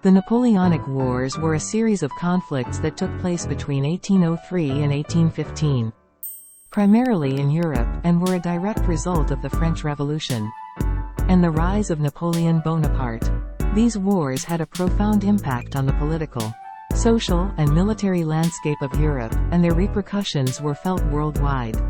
The Napoleonic Wars were a series of conflicts that took place between 1803 and 1815. Primarily in Europe, and were a direct result of the French Revolution and the rise of Napoleon Bonaparte. These wars had a profound impact on the political, social, and military landscape of Europe, and their repercussions were felt worldwide.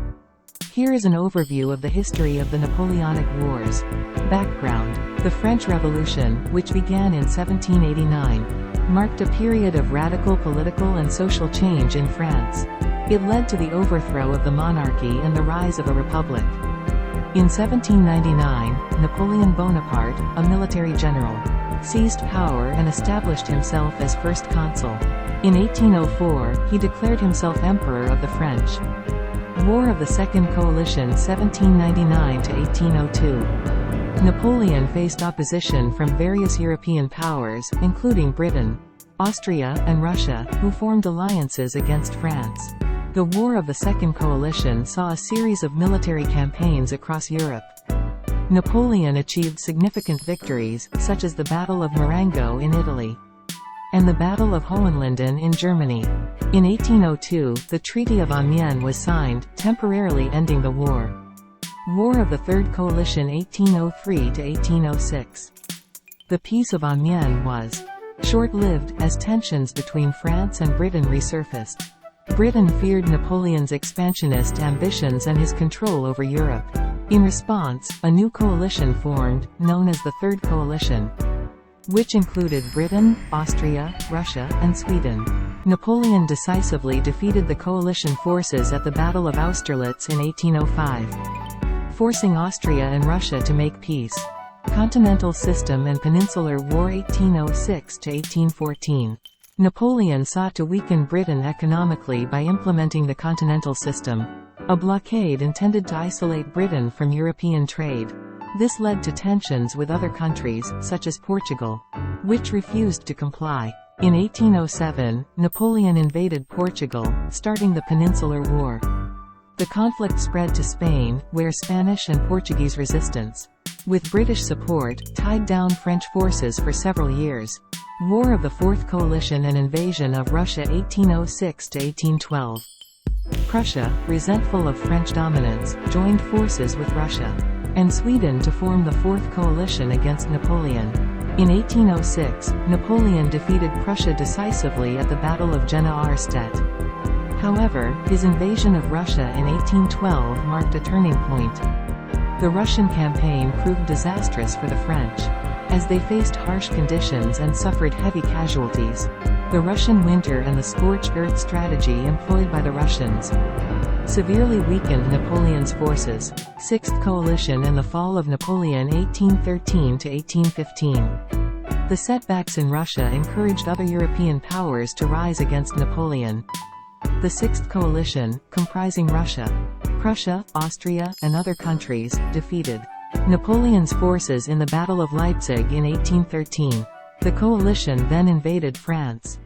Here is an overview of the history of the Napoleonic Wars. Background: the French Revolution, which began in 1789, marked a period of radical political and social change in France. It led to the overthrow of the monarchy and the rise of a republic. In 1799, Napoleon Bonaparte, a military general, seized power and established himself as first consul. In 1804, he declared himself Emperor of the French. War of the Second Coalition 1799 to 1802. Napoleon faced opposition from various European powers, including Britain, Austria, and Russia, who formed alliances against France. The War of the Second Coalition saw a series of military campaigns across Europe. Napoleon achieved significant victories, such as the Battle of Marengo in Italy and the Battle of Hohenlinden in Germany. In 1802, the Treaty of Amiens was signed, temporarily ending the war. War of the Third Coalition 1803 to 1806. The Peace of Amiens was short-lived, as tensions between France and Britain resurfaced. Britain feared Napoleon's expansionist ambitions and his control over Europe. In response, a new coalition formed, known as the Third Coalition, which included Britain, Austria, Russia, and Sweden. Napoleon decisively defeated the coalition forces at the Battle of Austerlitz in 1805, forcing Austria and Russia to make peace. Continental System and Peninsular War 1806 to 1814. Napoleon sought to weaken Britain economically by implementing the Continental System, a blockade intended to isolate Britain from European trade. This led to tensions with other countries, such as Portugal, which refused to comply. In 1807, Napoleon invaded Portugal, starting the Peninsular War. The conflict spread to Spain, where Spanish and Portuguese resistance, with British support, tied down French forces for several years. War of the Fourth Coalition and invasion of Russia 1806 to 1812. Prussia, resentful of French dominance, joined forces with Russia and Sweden to form the Fourth Coalition against Napoleon. In 1806, Napoleon defeated Prussia decisively at the Battle of Jena-Auerstedt. However, his invasion of Russia in 1812 marked a turning point. The Russian campaign proved disastrous for the French, as they faced harsh conditions and suffered heavy casualties. The Russian winter and the scorched earth strategy employed by the Russians severely weakened Napoleon's forces. Sixth Coalition and the fall of Napoleon 1813 to 1815. The setbacks in Russia encouraged other European powers to rise against Napoleon. The Sixth Coalition, comprising Russia, Prussia, Austria, and other countries, defeated Napoleon's forces in the Battle of Leipzig in 1813. The coalition then invaded France.